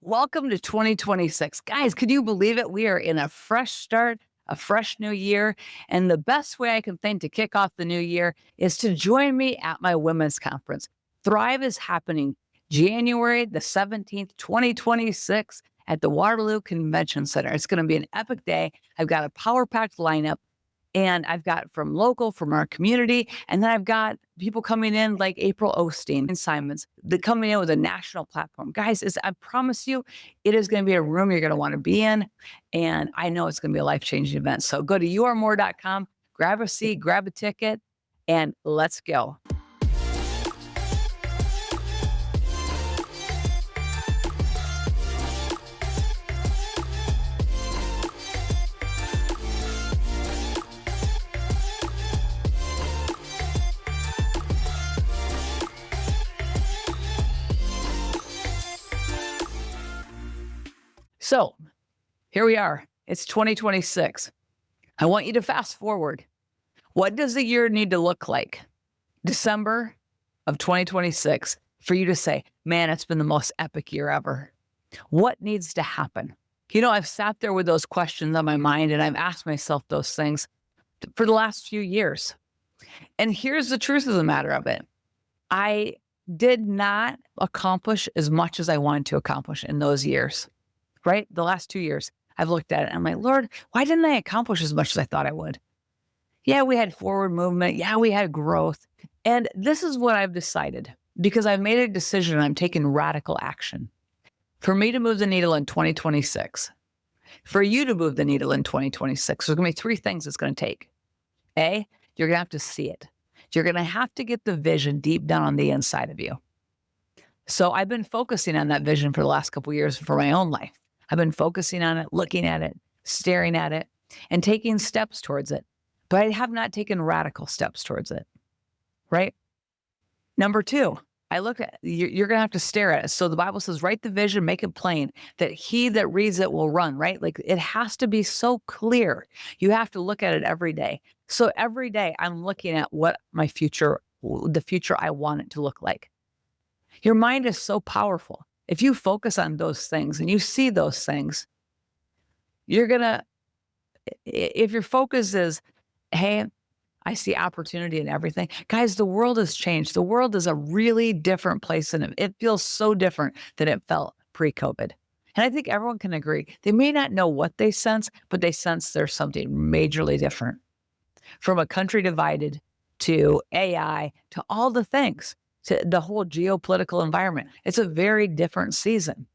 Welcome to 2026. Guys, could you believe it? We are in a fresh start, a fresh new year. And the best way I can think to kick off the new year is to join me at my women's conference. Thrive is happening January the 17th, 2026 at the Waterloo Convention Center. It's going to be an epic day. I've got a power packed lineup. And I've got from our community. And then I've got people coming in like April Osteen and Simons, coming in with a national platform. Guys, I promise you, it is going to be a room you're going to want to be in. And I know it's going to be a life-changing event. So go to yourmore.com, grab a seat, grab a ticket, and let's go. So here we are. It's 2026. I want you to fast forward. What does the year need to look like? December of 2026 for you to say, man, it's been the most epic year ever. What needs to happen? I've sat there with those questions on my mind and I've asked myself those things for the last few years. And here's the truth of the matter of it. I did not accomplish as much as I wanted to accomplish in those years. Right? The last 2 years, I've looked at it and I'm like, Lord, why didn't I accomplish as much as I thought I would? Yeah, we had forward movement. Yeah, we had growth. And this is what I've decided because I've made a decision and I'm taking radical action. For me to move the needle in 2026, for you to move the needle in 2026, there's going to be 3 things it's going to take. A, you're going to have to see it. You're going to have to get the vision deep down on the inside of you. So I've been focusing on that vision for the last couple of years for my own life. I've been focusing on it, looking at it, staring at it, and taking steps towards it. But I have not taken radical steps towards it, right? Number 2, I look at, you're going to have to stare at it. So the Bible says, write the vision, make it plain, that he that reads it will run, right? Like it has to be so clear. You have to look at it every day. So every day I'm looking at what the future I want it to look like. Your mind is so powerful. If you focus on those things and you see those things, if your focus is, hey, I see opportunity in everything. Guys, the world has changed. The world is a really different place and it feels so different than it felt pre-COVID. And I think everyone can agree. They may not know what they sense, but they sense there's something majorly different. From a country divided to AI to all the things. To the whole geopolitical environment. It's a very different season.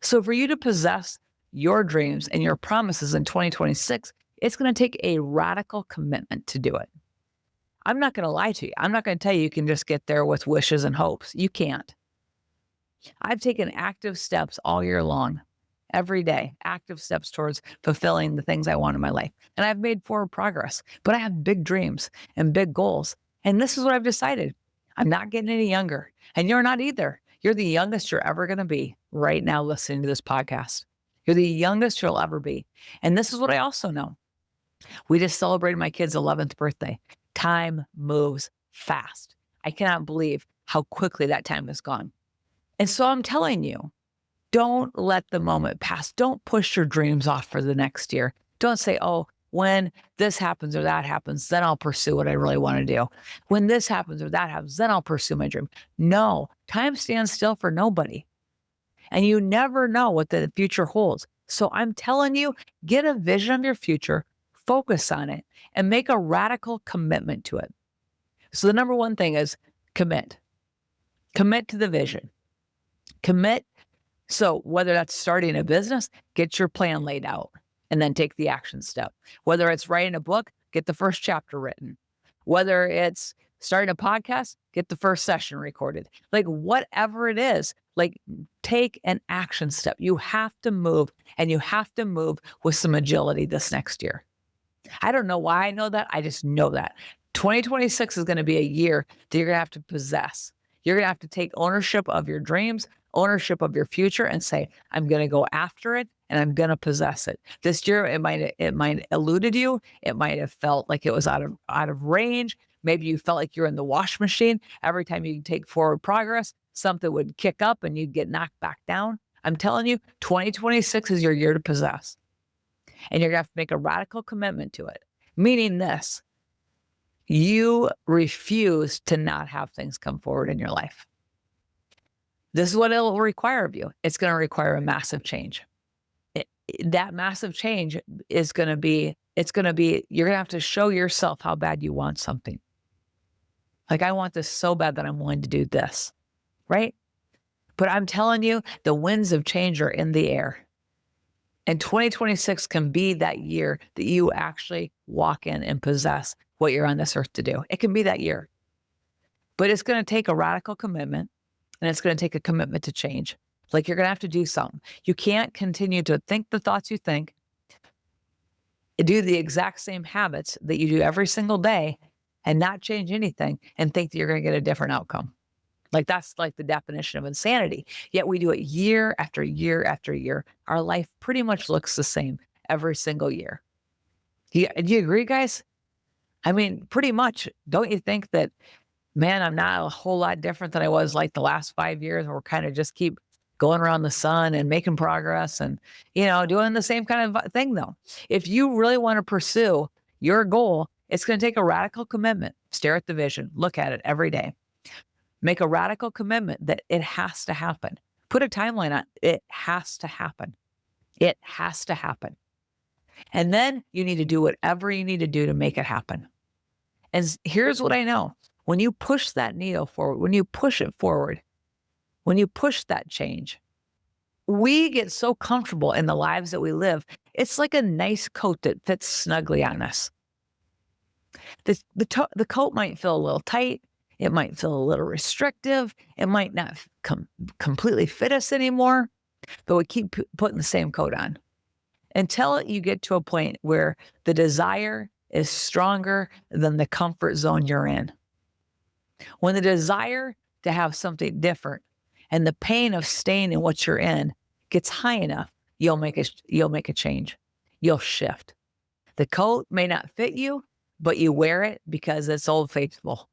So for you to possess your dreams and your promises in 2026, it's going to take a radical commitment to do it. I'm not going to lie to you. I'm not going to tell you can just get there with wishes and hopes. You can't. I've taken active steps all year long, every day, active steps towards fulfilling the things I want in my life. And I've made forward progress, but I have big dreams and big goals. And this is what I've decided. I'm not getting any younger, and you're not either. You're the youngest you're ever going to be right now listening to this podcast. You're the youngest you'll ever be. And this is what I also know. We just celebrated my kid's 11th birthday. Time moves fast. I cannot believe how quickly that time has gone. And so I'm telling you, don't let the moment pass. Don't push your dreams off for the next year. Don't say, oh, when this happens or that happens, then I'll pursue what I really want to do. When this happens or that happens, then I'll pursue my dream. No, time stands still for nobody. And you never know what the future holds. So I'm telling you, get a vision of your future, focus on it, and make a radical commitment to it. So the number 1 thing is commit. Commit to the vision. Commit. So whether that's starting a business, get your plan laid out. And then take the action step. Whether it's writing a book, get the first chapter written. Whether it's starting a podcast, get the first session recorded. Like whatever it is, like take an action step. You have to move and you have to move with some agility this next year. I don't know why I know that. I just know that 2026 is going to be a year that you're going to have to possess. You're going to have to take ownership of your dreams, ownership of your future and say, I'm going to go after it and I'm going to possess it. This year, it might eluded you. It might have felt like it was out of range. Maybe you felt like you're in the wash machine. Every time you take forward progress, something would kick up and you'd get knocked back down. I'm telling you, 2026 is your year to possess. And you're going to have to make a radical commitment to it. Meaning this, you refuse to not have things come forward in your life. This is what it'll require of you. It's going to require a massive change. That massive change is going to be, you're going to have to show yourself how bad you want something. Like, I want this so bad that I'm willing to do this, right? But I'm telling you, the winds of change are in the air. And 2026 can be that year that you actually walk in and possess what you're on this earth to do. It can be that year. But it's going to take a radical commitment, and it's going to take a commitment to change. Like, you're going to have to do something. You can't continue to think the thoughts you think, do the exact same habits that you do every single day, and not change anything and think that you're going to get a different outcome. Like, that's like the definition of insanity. Yet we do it year after year after year. Our life pretty much looks the same every single year. Do you agree, guys? I mean, pretty much. Don't you think that, man, I'm not a whole lot different than I was like the last 5 years, where we're kind of just keep going around the sun and making progress and, doing the same kind of thing, though. If you really want to pursue your goal, it's going to take a radical commitment. Stare at the vision. Look at it every day. Make a radical commitment that it has to happen. Put a timeline on it. It has to happen. It has to happen. And then you need to do whatever you need to do to make it happen. And here's what I know. When you push that needle forward, when you push it forward, when you push that change, we get so comfortable in the lives that we live. It's like a nice coat that fits snugly on us. The coat might feel a little tight. It might feel a little restrictive. It might not completely fit us anymore, but we keep putting the same coat on until you get to a point where the desire is stronger than the comfort zone you're in. When the desire to have something different and the pain of staying in what you're in gets high enough, you'll make a change. You'll shift. The coat may not fit you, but you wear it because it's Old Faithful.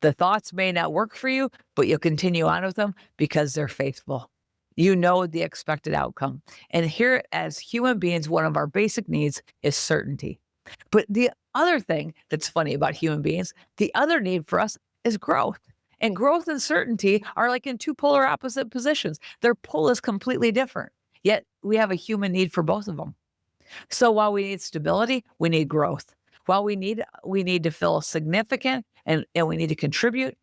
The thoughts may not work for you, but you'll continue on with them because they're faithful. You know the expected outcome. And here, as human beings, one of our basic needs is certainty. But the other thing that's funny about human beings, the other need for us is growth. And growth and certainty are like in two polar opposite positions. Their pull is completely different, yet we have a human need for both of them. So while we need stability, we need growth. While we need to feel significant and we need to contribute,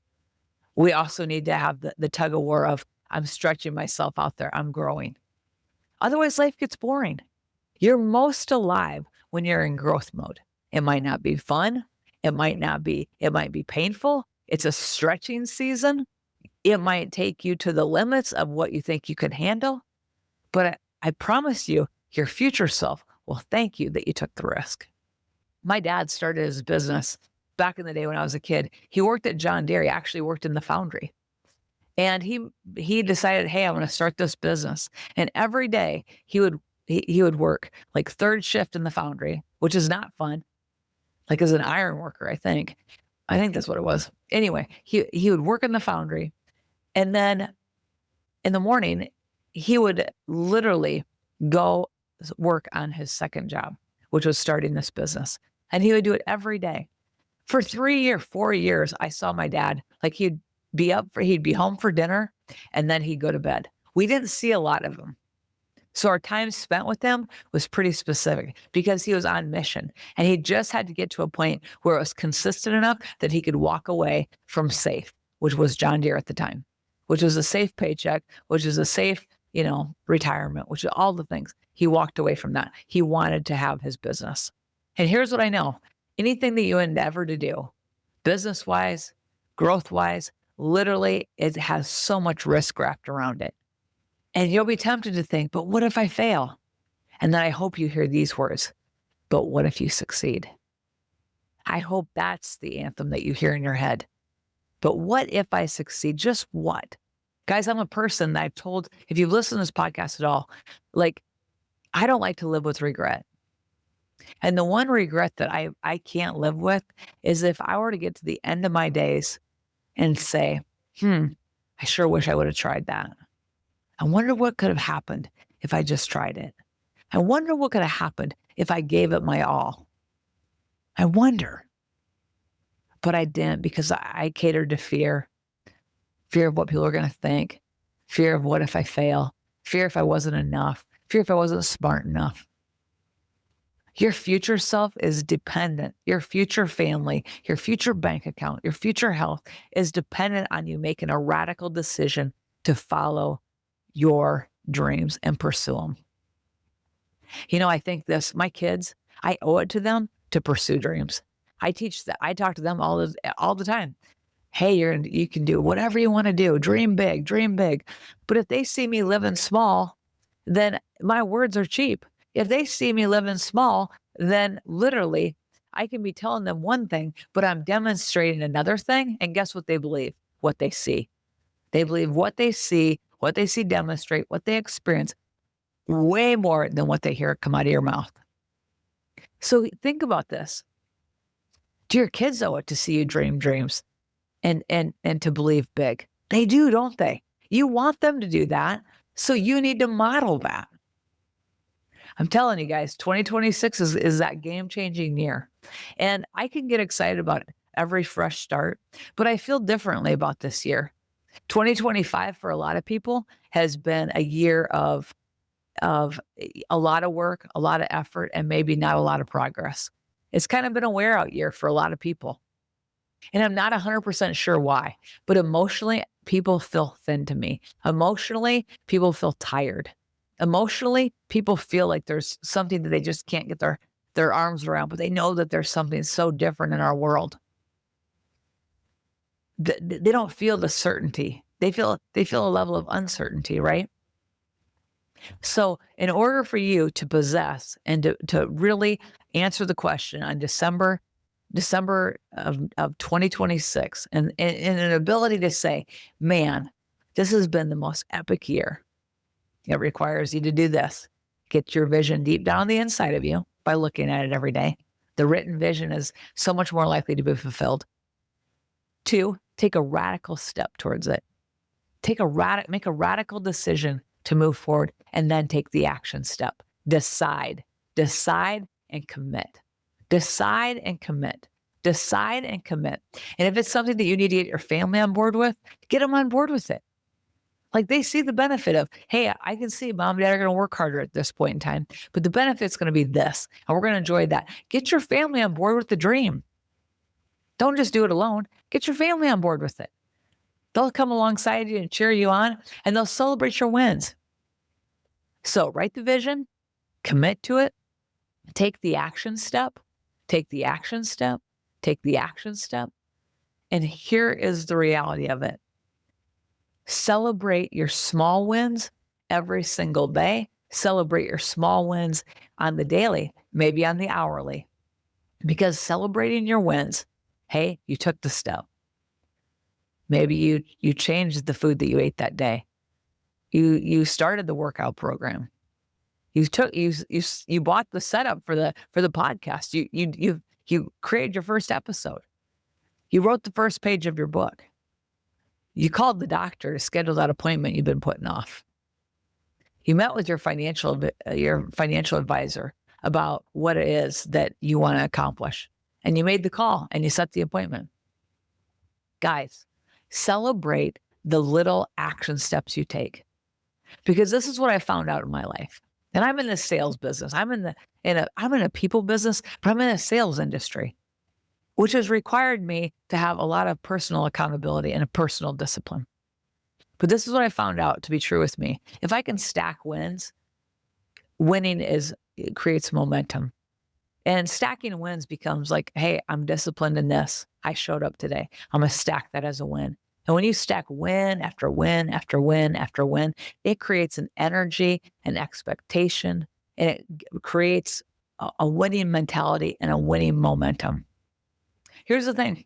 we also need to have the tug of war of, I'm stretching myself out there, I'm growing. Otherwise, life gets boring. You're most alive when you're in growth mode. It might not be fun. It might be painful. It's a stretching season. It might take you to the limits of what you think you can handle. But I promise you, your future self will thank you that you took the risk. My dad started his business back in the day when I was a kid. He worked at John Deere. He actually worked in the Foundry. And he decided, hey, I'm going to start this business. And every day he would work like third shift in the Foundry, which is not fun. Like, as an iron worker, I think that's what it was. Anyway, he would work in the Foundry. And then in the morning, he would literally go work on his second job, which was starting this business. And he would do it every day. For 4 years, I saw my dad, like, he'd be home for dinner, and then he'd go to bed. We didn't see a lot of him. So our time spent with him was pretty specific because he was on mission, and he just had to get to a point where it was consistent enough that he could walk away from safe, which was John Deere at the time, which was a safe paycheck, which is a safe, retirement, which is all the things. He walked away from that. He wanted to have his business. And here's what I know. Anything that you endeavor to do, business-wise, growth-wise, literally, it has so much risk wrapped around it. And you'll be tempted to think, but what if I fail? And then I hope you hear these words, but what if you succeed? I hope that's the anthem that you hear in your head. But what if I succeed? Just what? Guys, I'm a person that I've told, if you've listened to this podcast at all, like, I don't like to live with regret. And the one regret that I can't live with is if I were to get to the end of my days and say, I sure wish I would have tried that. I wonder what could have happened if I just tried it. I wonder what could have happened if I gave it my all. I wonder. But I didn't because I catered to fear of what people are going to think, fear of what if I fail, fear if I wasn't enough, fear if I wasn't smart enough. Your future self is dependent. Your future family, your future bank account, your future health is dependent on you making a radical decision to follow your dreams and pursue them. I think my kids, I owe it to them to pursue dreams. I talk to them all the time. Hey, you can do whatever you want to do. Dream big, dream big. But if they see me living small, then my words are cheap. If they see me living small, then literally I can be telling them one thing, but I'm demonstrating another thing. And guess what they believe? What they see. They believe what they see demonstrate, what they experience way more than what they hear come out of your mouth. So think about this. Do your kids owe it to see you dream dreams and to believe big? They do, don't they? You want them to do that. So you need to model that. I'm telling you guys, 2026 is that game-changing year. And I can get excited about every fresh start, but I feel differently about this year. 2025 for a lot of people has been a year of a lot of work, a lot of effort, and maybe not a lot of progress. It's kind of been a wear out year for a lot of people. And I'm not 100% sure why, but emotionally, people feel thin to me. Emotionally, people feel tired. Emotionally, people feel like there's something that they just can't get their arms around, but they know that there's something so different in our world. They don't feel the certainty. They feel a level of uncertainty, right? So in order for you to possess and to really answer the question on December of 2026 and an ability to say, man, this has been the most epic year. It requires you to do this. Get your vision deep down the inside of you by looking at it every day. The written vision is so much more likely to be fulfilled. 2, take a radical step towards it. Make a radical decision to move forward and then take the action step. Decide and commit. Decide and commit. Decide and commit. And if it's something that you need to get your family on board with, get them on board with it. Like they see the benefit of, hey, I can see mom and dad are going to work harder at this point in time, but the benefit's going to be this, and we're going to enjoy that. Get your family on board with the dream. Don't just do it alone. Get your family on board with it. They'll come alongside you and cheer you on, and they'll celebrate your wins. So write the vision, commit to it, take the action step, take the action step, take the action step. And here is the reality of it. Celebrate your small wins every single day. Celebrate your small wins on the daily, maybe on the hourly. Because celebrating your wins, hey, you took the step. Maybe you changed the food that you ate that day. You started the workout program. You bought the setup for the podcast. You created your first episode. You wrote the first page of your book. You called the doctor to schedule that appointment you've been putting off. You met with your financial advisor about what it is that you want to accomplish. And you made the call and you set the appointment. Guys, celebrate the little action steps you take. Because this is what I found out in my life. And I'm in the sales business. I'm in a people business, but I'm in a sales industry, which has required me to have a lot of personal accountability and a personal discipline. But this is what I found out to be true with me. If I can stack wins, it creates momentum. And stacking wins becomes like, hey, I'm disciplined in this. I showed up today. I'm going to stack that as a win. And when you stack win after win after win after win, it creates an energy, an expectation, and it creates a winning mentality and a winning momentum. Here's the thing.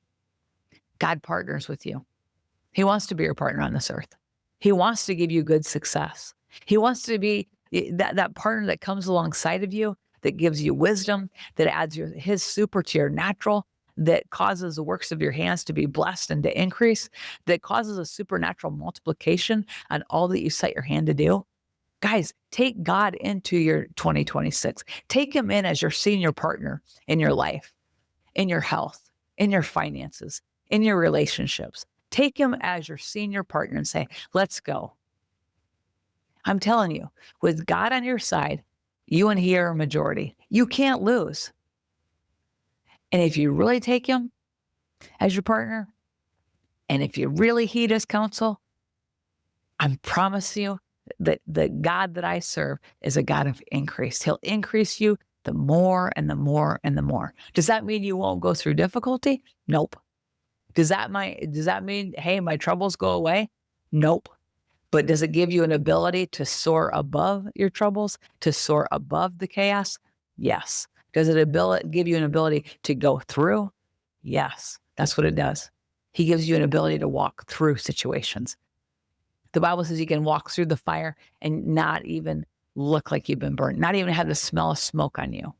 God partners with you. He wants to be your partner on this earth. He wants to give you good success. He wants to be that partner that comes alongside of you, that gives you wisdom, that adds his super to your natural, that causes the works of your hands to be blessed and to increase, that causes a supernatural multiplication on all that you set your hand to do. Guys, take God into your 2026. Take him in as your senior partner in your life, in your health, in your finances, in your relationships. Take him as your senior partner and say, let's go. I'm telling you, with God on your side, you and he are a majority. You can't lose. And if you really take him as your partner, and if you really heed his counsel, I promise you that the God that I serve is a God of increase. He'll increase you the more and the more and the more. Does that mean you won't go through difficulty? Nope. Does that mean, hey, my troubles go away? Nope. But does it give you an ability to soar above your troubles, to soar above the chaos? Yes. Does it give you an ability to go through? Yes. That's what it does. He gives you an ability to walk through situations. The Bible says you can walk through the fire and not even look like you've been burned, not even have the smell of smoke on you.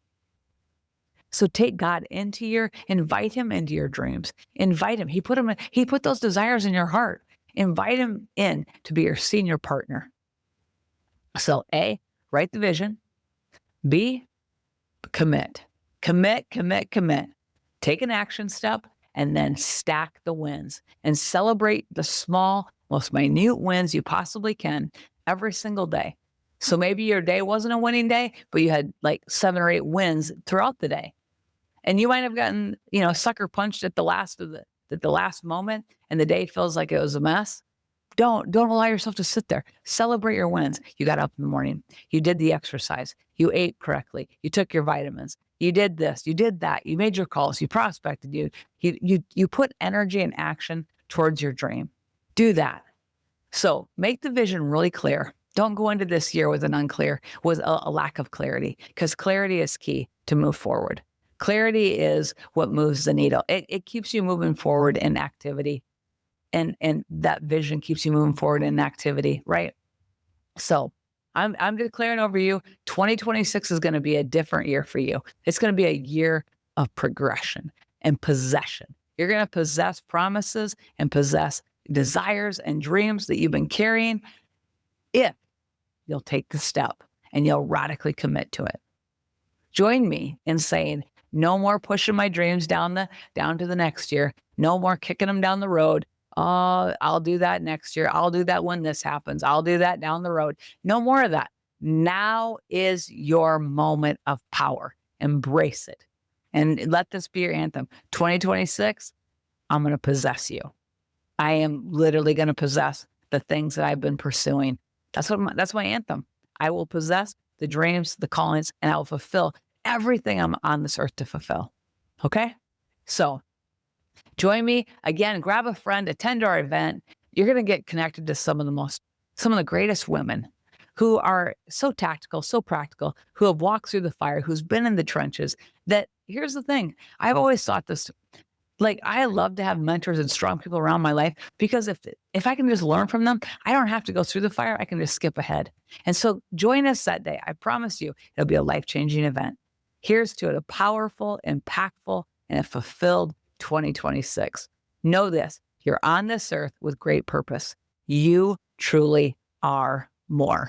So take God invite him into your dreams. Invite him. He put those desires in your heart. Invite him in to be your senior partner. So A, write the vision. B, commit. Commit. Take an action step and then stack the wins and celebrate the small, most minute wins you possibly can every single day. So maybe your day wasn't a winning day, but you had like 7 or 8 wins throughout the day. And you might have gotten, sucker punched at the last moment and the day feels like it was a mess. Don't allow yourself to sit there. Celebrate your wins. You got up in the morning. You did the exercise. You ate correctly. You took your vitamins. You did this. You did that. You made your calls. You prospected. You put energy and action towards your dream. Do that. So make the vision really clear. Don't go into this year with a lack of clarity, because clarity is key to move forward. Clarity is what moves the needle. It keeps you moving forward in activity. And that vision keeps you moving forward in activity, right? So I'm declaring over you, 2026 is going to be a different year for you. It's going to be a year of progression and possession. You're going to possess promises and possess desires and dreams that you've been carrying if you'll take the step and you'll radically commit to it. Join me in saying, no more pushing my dreams down to the next year. No more kicking them down the road. Oh, I'll do that next year. I'll do that when this happens. I'll do that down the road. No more of that. Now is your moment of power. Embrace it. And let this be your anthem. 2026, I'm going to possess you. I am literally going to possess the things that I've been pursuing. That's my anthem. I will possess the dreams, the callings, and I will fulfill everything I'm on this earth to fulfill. Okay? So join me again, grab a friend, attend our event. You're going to get connected to some of the greatest women who are so tactical, so practical, who have walked through the fire, who's been in the trenches. That here's the thing. I've always thought this, I love to have mentors and strong people around my life, because if I can just learn from them, I don't have to go through the fire. I can just skip ahead. And so join us that day. I promise you, it'll be a life-changing event. Here's to it, a powerful, impactful, and a fulfilled 2026. Know this, you're on this earth with great purpose. You truly are more.